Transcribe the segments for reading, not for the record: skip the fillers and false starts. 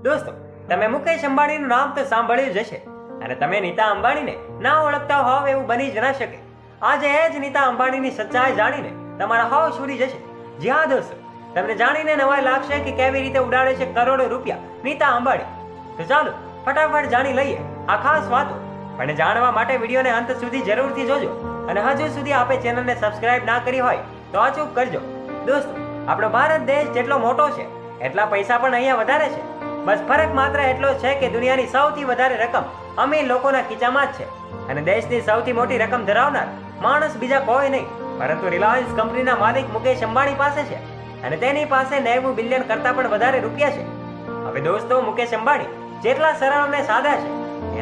દોસ્તો, તમે મુકેશ અંબાણીનું નામ તો સાંભળ્યું જ હશે અને તમે નીતા અંબાણીને ના ઓળખતા હોવ એવું બની જ ના શકે. આજે એ જ નીતા અંબાણીની સચ્ચાઈ જાણીને તમારા હોવ છૂટી જશે. જી હા દોસ્તો, તમને જાણીને નવાઈ લાગશે કે કેવી રીતે ઉડાડે છે કરોડો રૂપિયા નીતા અંબાણી. તો ચાલો ફટાફટ જાણી લઈએ આ ખાસ વાતો. પણ જાણવા માટે વિડીયોને અંત સુધી જરૂરથી જોજો અને હજુ સુધી આપે ચેનલને સબસ્ક્રાઇબ ના કરી હોય તો અચૂક કરજો. દોસ્તો, આપણો ભારત દેશ જેટલો મોટો છે એટલા પૈસા પણ અહીંયા વધારે છે. બસ ફરક માત્ર એટલો છે કે દુનિયાની સૌથી વધારે રકમ અમીર લોકોના ખીચામાં જ છે અને દેશની સૌથી મોટી રકમ ધરાવનાર માણસ બીજા કોઈ નહીં પરંતુ રિલાયન્સ કંપનીના માલિક મુકેશ અંબાણી પાસે છે અને તેની પાસે 90 બિલિયન કરતા પણ વધારે રૂપિયા છે. હવે દોસ્તો, મુકેશ અંબાણી જેટલા સરળ અને સાદા છે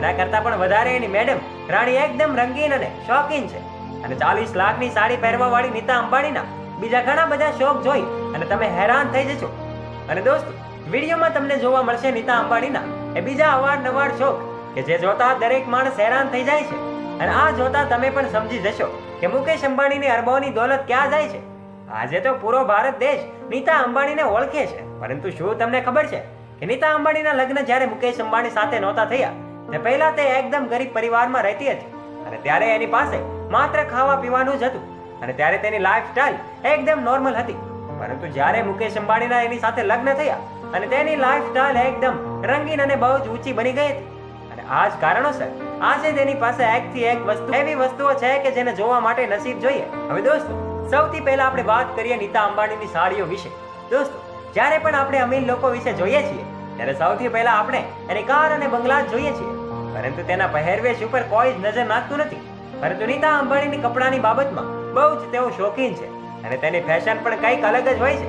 એના કરતા પણ વધારે એની મેડમ રાણી એકદમ રંગીન અને શોખીન છે અને 40 લાખની સાડી પહેરવા વાળી નીતા અંબાણીના બીજા ઘણા બધા શોખ જોઈ અને તમે હેરાન થઈ જશો. અને દોસ્તો, વિડીયોમાં તમને જોવા મળશે નીતા અંબાણીના એ બીજા અવારનવાર શોખ કે જે જોતા દરેક માણસ હેરાન થઈ જાય છે અને આ જોતા તમે પણ સમજી જશો કે મુકેશ અંબાણીની અરબોની દોલત ક્યાં જાય છે. આજે તો પૂરો ભારત દેશ નીતા અંબાણીને ઓળખે છે, પરંતુ શું તમને ખબર છે કે નીતા અંબાણીના લગ્ન જ્યારે મુકેશ અંબાણી સાથે નહોતા થયા તે પહેલા તે એકદમ ગરીબ પરિવારમાં રહેતી હતી અને ત્યારે એની પાસે માત્ર ખાવા પીવાનું જ હતું અને ત્યારે તેની લાઈફસ્ટાઈલ એકદમ નોર્મલ હતી. પરંતુ જ્યારે મુકેશ અંબાણીના એની સાથે લગ્ન થયા અને તેની લાઈફસ્ટાઈલ એકદમ રંગીન અને બહુ જ ઊંચી બની ગઈ હતી અને આ જ કારણોસર આજે તેની પાસે એકથી એક વસ્તુ એવી વસ્તુઓ છે કે જેને જોવા માટે નસીબ જોઈએ. હવે દોસ્તો, સૌથી પહેલા આપણે વાત કરીએ નીતા અંબાણીની સાડીઓ વિશે. દોસ્તો, જ્યારે પણ આપણે અમીર લોકો વિશે જોઈએ છીએ ત્યારે સૌથી પહેલા આપણે એની કાર અને બંગલા જ જોઈએ છીએ, પરંતુ તેના પહેરવેશ ઉપર કોઈ જ નજર નાખતું નથી. પરંતુ નીતા અંબાણીની કપડાની બાબતમાં બહુ જ તેઓ શોખીન છે અને તેની ફેશન પણ કંઈક અલગ જ હોય છે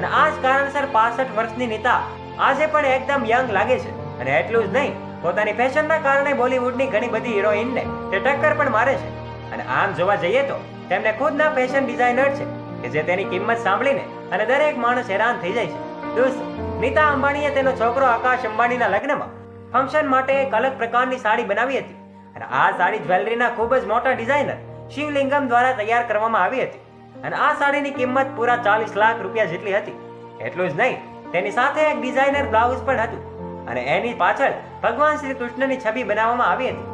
અને આ જ કારણસર 65 વર્ષની નીતા આજે પણ એકદમ યંગ લાગે છે. અને એટલું જ નહીં, પોતાની ફેશનના કારણે બોલિવૂડની ઘણી બધી હિરોઈનને તે ટક્કર પણ મારે છે. અને આમ જોવા જઈએ તો તેમને ખુદના ફેશન ડિઝાઇનર છે કે જે તેની કિંમત સાંભળીને અને દરેક માણસ હેરાન થઈ જાય છે. દોસ્તો, નીતા અંબાણીએ તેનો છોકરો આકાશ અંબાણીના લગ્નમાં ફંક્શન માટે એક અલગ પ્રકારની સાડી બનાવી હતી અને આ સાડી જ્વેલરીના ખૂબ જ મોટા ડિઝાઇનર શિવલિંગમ દ્વારા તૈયાર કરવામાં આવી હતી અને આ સાડીની કિંમત પૂરા 40 લાખ રૂપિયા જેટલી હતી. એટલું જ નહીં, તેની સાથે એક ડિઝાઇનર બ્લાઉઝ પણ હતું અને એની પાછળ ભગવાન શ્રી કૃષ્ણની છબી બનાવવામાં આવી હતી.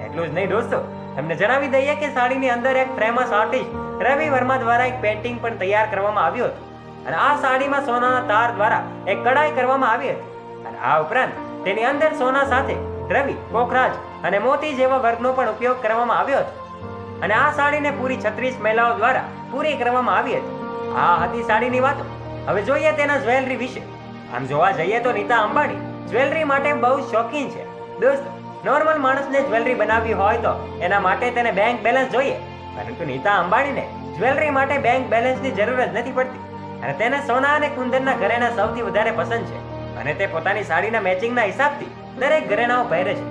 એટલું જ નહીં દોસ્તો, તમને જણાવી દઈએ કે સાડીની અંદર એક ફેમસ આર્ટિસ્ટ રવિ વર્મા દ્વારા એક પેઇન્ટિંગ પણ તૈયાર કરવામાં આવ્યું હતું અને આ સાડીમાં સોનાના તાર દ્વારા એક કડાઈ કરવામાં આવી હતી અને આ ઉપરાંત તેની અંદર સોના સાથે રવિ, પોખરાજ અને મોતી જેવા વર્ગનો પણ ઉપયોગ કરવામાં આવ્યો હતો અને આ સાડીને પૂરી 36 મહિલાઓ દ્વારા પૂરી કરવામાં આવી હતી. આ હતી સાડીની વાતો. હવે જોઈએ તેના જ્વેલરી વિશે. આમ જોવા જઈએ તો નીતા અંબાણી જ્વેલરી માટે બહુ શોખીન છે. દોસ્તો, નોર્મલ માણસને જ્વેલરી બનાવવી હોય તો એના માટે તેને બેંક બેલેન્સ જોઈએ, પરંતુ નીતા અંબાણીને જ્વેલરી માટે બેંક બેલેન્સની જરૂર જ નથી પડતી અને તેને સોના અને કુંદનના ઘરેણા સૌથી વધારે પસંદ છે અને તે પોતાની સાડીના મેચિંગના હિસાબથી દરેક ઘરેણાઓ પહેરે છે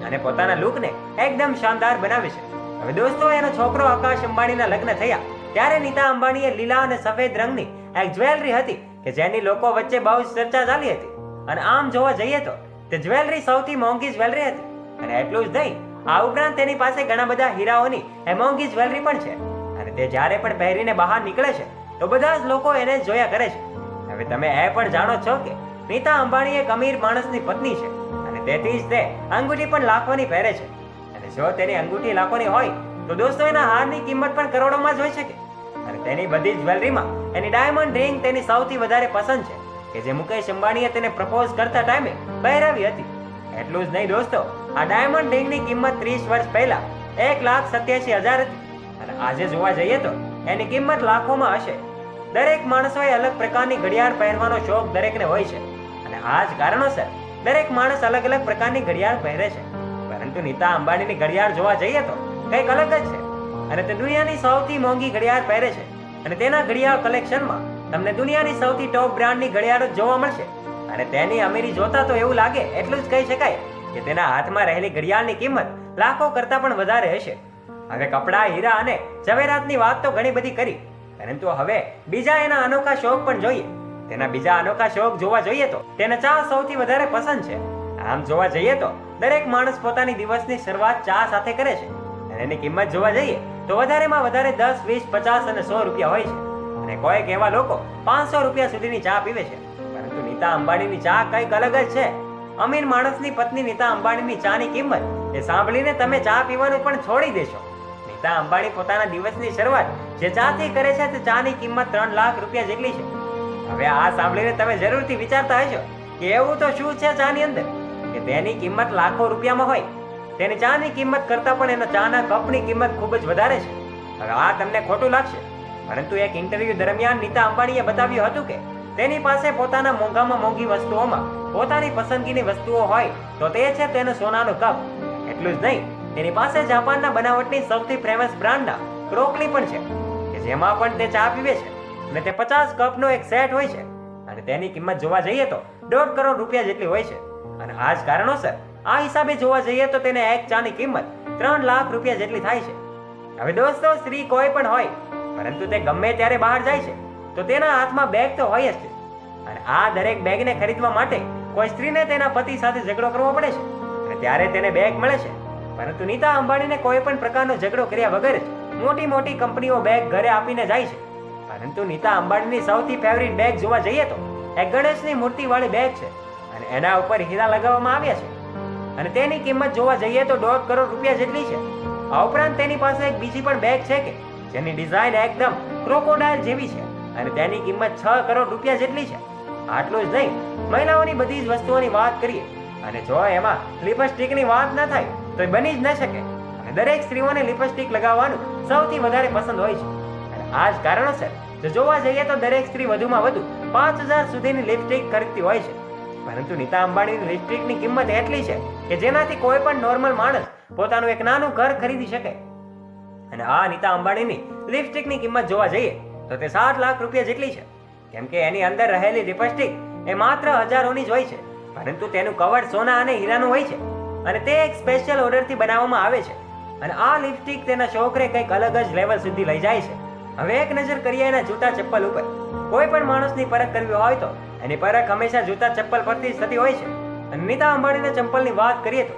અને પોતાના લુકને એકદમ શાનદાર બનાવે છે. હવે દોસ્તો, એનો છોકરો આકાશ અંબાણીના લગ્ન થયા ત્યારે નીતા અંબાણીએ લીલા અને સફેદ રંગની એક જ્વેલરી હતી કે જેની લોકો વચ્ચે બહુ જ ચર્ચા ચાલી હતી અને આમ જોવા જઈએ તો તે જ્વેલરી સૌથી મોંઘી જ્વેલરી હતી. અને એટલું જ નહીં, આ ઉપરાંત તેની પાસે ઘણા બધા હીરાઓની એ મોંઘી જ્વેલરી પણ છે અને તે જ્યારે પણ પહેરીને બહાર નીકળે છે તો બધા જ લોકો એને જોયા કરે છે. હવે તમે એ પણ જાણો છો કે નીતા અંબાણી એક અમીર માણસની પત્ની છે અને તેથી જ તે અંગૂઠી પણ લાખોની પહેરે છે અને જો તેની અંગૂઠી લાખોની હોય તો દોસ્તો એના હારની કિંમત પણ કરોડોમાં જ હોઈ શકે અને તેની બધી જ્વેલરીમાં એની ડાયમંડ રિંગ તેની સૌથી વધારે પસંદ છે કે જે મુકેશ અંબાણીએ તેને પ્રપોઝ કરતા ટાઈમે પહેરાવી હતી. એટલું જ નહીં દોસ્તો, આ ડાયમંડ રિંગની કિંમત 30 વર્ષ પહેલા 1,87,000 હતી અને આજે જોવા જઈએ તો એની કિંમત લાખોમાં હશે. દરેક માણસોએ અલગ પ્રકારની ઘડિયાળ પહેરવાનો શોખ દરેકને હોય છે અને આ જ કારણોસર દરેક માણસ અલગ અલગ પ્રકારની ઘડિયાળ પહેરે છે. પરંતુ નીતા અંબાણીની ઘડિયાળ જોવા જઈએ તો કંઈક અલગ જ છે અને તે દુનિયાની સૌથી મોંઘી ઘડિયાળ પહેરે છે અને તેના ઘડિયાળ કલેક્શનમાં તમને દુનિયાની સૌથી ટોપ બ્રાન્ડની ઘડિયાળો જોવા મળશે અને તેની અમીરી જોતા તો એવું લાગે એટલું જ કહી શકાય કે તેના હાથમાં રહેલી ઘડિયાળની કિંમત લાખો કરતા પણ વધારે હશે. હવે કપડાં, હીરા અને ઝવેરાતની વાત તો ઘણી બધી કરી, પરંતુ હવે બીજા એના અનોખા શોખ પણ જોઈએ. તેના બીજા અનોખા શોખ જોવા જોઈએ તો તેને ચા સૌથી વધારે પસંદ છે. આમ જોવા જઈએ તો દરેક માણસ પોતાની દિવસની શરૂઆત ચા સાથે કરે છે અને એની કિંમત જોવા જઈએ તો વધારેમાં વધારે 10, 20, 50 અને 100 રૂપિયા હોય છે અને કોઈક એવા લોકો 500 રૂપિયા સુધીની ચા પીવે છે. પરંતુ નીતા અંબાણીની ચા કંઈક અલગ જ છે. અમીર માણસની પત્ની નીતા અંબાણીની ચાની કિંમત એ સાંભળીને તમે ચા પીવાનું પણ છોડી દેશો. નીતા અંબાણી પોતાના દિવસની શરૂઆત જે ચાથી કરે છે તે ચાની કિંમત 3 લાખ રૂપિયા જેટલી છે. હવે આ સાંભળીને તમે જરૂરથી વિચારતા હશો કે એવું તો શું છે ચાની અંદર કે તેની કિંમત લાખો રૂપિયામાં હોય. તેની ચાની કિંમત કરતાં પણ એના ચાના કપની કિંમત ખૂબ જ વધારે છે. હવે આ તમને ખોટું લાગશે, પરંતુ એક ઇન્ટરવ્યુ દરમિયાન નીતા અંબાણીએ બતાવ્યું હતું કે તેની પાસે પોતાના મોંઘામાં મોંઘી વસ્તુઓમાં પોતાની પસંદગીની વસ્તુઓ હોય તો તે છે તેનો સોનાનો કપ. એટલું જ નહીં, તેની પાસે જાપાનના બનાવટની સૌથી ફેમસ બ્રાન્ડના ક્રોકલી પણ છે કે જેમાં પણ તે ચા પીવે છે અને તે 50 કપનો એક સેટ હોય છે અને તેની કિંમત જોવા જઈએ તો 1.5 કરોડ રૂપિયા જેટલી હોય છે. અને આ જ કારણોસર આ હિસાબે જોવા જઈએ તો તેને એક ચાની કિંમત 3 લાખ રૂપિયા જેટલી થાય છે. હવે દોસ્તો, સ્ત્રી કોઈ પણ હોય, પરંતુ તે ગમે ત્યારે બહાર જાય છે તો તેના હાથમાં બેગ તો હોય જ છે. અને આ દરેક બેગને ખરીદવા માટે કોઈ સ્ત્રીને તેના પતિ સાથે ઝઘડો કરવો પડે છે અને ત્યારે તેને બેગ મળે છે. પરંતુ નીતા અંબાણીને કોઈ પણ પ્રકારનો ઝઘડો કર્યા વગર જ મોટી મોટી કંપનીઓ બેગ ઘરે આપીને જાય છે. પરંતુ નીતા અંબાણીની સૌથી ફેવરિટ બેગ જોવા જઈએ તો એક ગણેશની મૂર્તિવાળી બેગ છે અને એના ઉપર હીરા લગાવવામાં આવ્યા છે અને તેની કિંમત જોવા જઈએ તો 1.5 કરોડ રૂપિયા જેટલી છે. આ ઉપરાંત તેની પાસે એક બીજી પણ બેગ છે કે જેની ડિઝાઇન એકદમ ક્રોકોડાઇલ જેવી છે અને તેની કિંમત 6 કરોડ રૂપિયા જેટલી છે. આટલું જ નહીં, મહિલાઓની બધી જ વસ્તુઓની વાત કરીએ અને જો એમાં લિપસ્ટિકની વાત ન થાય તો એ બની જ ન શકે. અને દરેક સ્ત્રીઓને લિપસ્ટિક લગાવવાનું સૌથી વધારે પસંદ હોય છે અને આ જ કારણોસર જો જોવા જઈએ તો દરેક સ્ત્રી વધુમાં વધુ 5000 સુધીની લિપસ્ટિક ખરીદતી હોય છે. પરંતુ નીતા અંબાણીની લિપસ્ટિકની કિંમત એટલી છે કે જેનાથી કોઈ પણ નોર્મલ માણસ પોતાનું એક નાનું ઘર ખરીદી શકે. અને આ નીતા અંબાણીની લિપસ્ટિકની કિંમત જોવા જઈએ તો તે 7 લાખ રૂપિયા જેટલી છે. કેમ કે એની અંદર રહેલી લિપસ્ટિક એ માત્ર હજારોની જ હોય છે, પરંતુ તેનું કવર સોના અને હીરાનું હોય છે અને તે એક સ્પેશિયલ ઓર્ડરથી બનાવવામાં આવે છે. અને આ લિપસ્ટિક તેના શોખને કંઈક અલગ જ લેવલ સુધી લઈ જાય છે. હવે એક નજર કરીએ એના જૂતા ચપ્પલ ઉપર. કોઈ પણ માણસની પરખ કરવી હોય તો એની પરખ હંમેશા જૂતા ચપ્પલ પરથી જ થતી હોય છે. અને નીતા અંબાણીના ચંપલની વાત કરીએ તો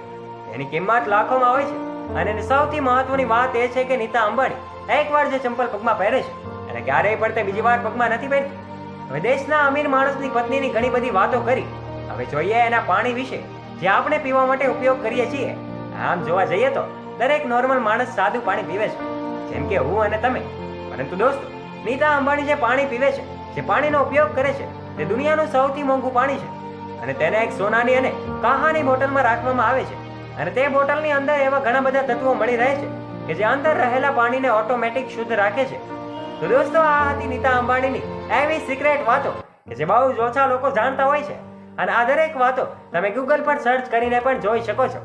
એની કિંમત લાખોમાં હોય છે. અને એની સૌથી મહત્વની વાત એ છે કે નીતા અંબાણી એકવાર જે ચંપલ પગમાં પહેરે છે અને ક્યારેય પણ તે બીજી વાર પગમાં નથી પહેરતી. હવે દેશના અમીર માણસની પત્નીની ઘણી બધી વાતો કરી. હવે જોઈએ એના પાણી વિશે જે આપણે પીવા માટે ઉપયોગ કરીએ છીએ. આમ જોવા જઈએ તો દરેક નોર્મલ માણસ સાદું પાણી પીવે છે, જેમ કે હું અને તમે. પરંતુ દોસ્તો, નીતા અંબાણી જે પાણી પીવે છે, જે પાણીનો ઉપયોગ કરે છે, તે દુનિયાનું સૌથી મોંઘું પાણી છે અને તેને એક સોનાની અને કાહાની બોટલમાં રાખવામાં આવે છે. અને તે બોટલની અંદર એવા ઘણા બધા તત્વો મળી રહે છે કે જે અંદર રહેલા પાણીને ઓટોમેટિક શુદ્ધ રાખે છે. તો દોસ્તો, આ હતી નીતા અંબાણીની એવી સિક્રેટ વાતો કે જે બહુ જ ઓછા લોકો જાણતા હોય છે. અને આ દરેક વાતો તમે ગૂગલ પર સર્ચ કરીને પણ જોઈ શકો છો.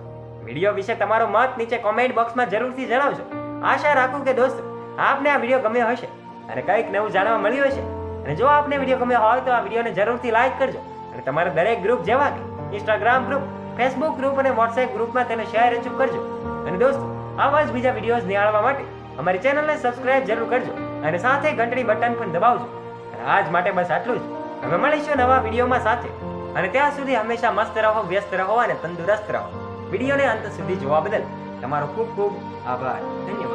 વિડીયો વિશે તમારો મત નીચે કોમેન્ટ બોક્સમાં જરૂરથી જણાવજો. આશા રાખું કે દોસ્તો આપને આ વિડીયો ગમ્યો હશે અને કંઈક નવું જાણવા મળ્યું હશે. અને જો આપને વિડીયો ગમ્યો હોય તો આ વિડીયોને જરૂરથી લાઈક કરજો અને તમારા દરેક ગ્રુપ જેવા કે ઇન્સ્ટાગ્રામ ગ્રુપ, ફેસબુક ગ્રુપ અને વોટ્સએપ ગ્રુપમાં તેને શેર અચૂક કરજો. અને દોસ્તો, આવા જ બીજા વિડીયોઝ નિહાળવા માટે અમારી ચેનલને સબસ્ક્રાઇબ જરૂર કરજો અને સાથે ઘંટડી બટન પણ દબાવજો. અને આજ માટે બસ આટલું જ. હવે મળીશું નવા વિડીયોમાં સાથે. અને ત્યાં સુધી હંમેશા મસ્ત રહો, વ્યસ્ત રહો અને તંદુરસ્ત રહો. વિડીયોને અંત સુધી જોવા બદલ તમારો ખૂબ ખૂબ આભાર. ધન્યવાદ.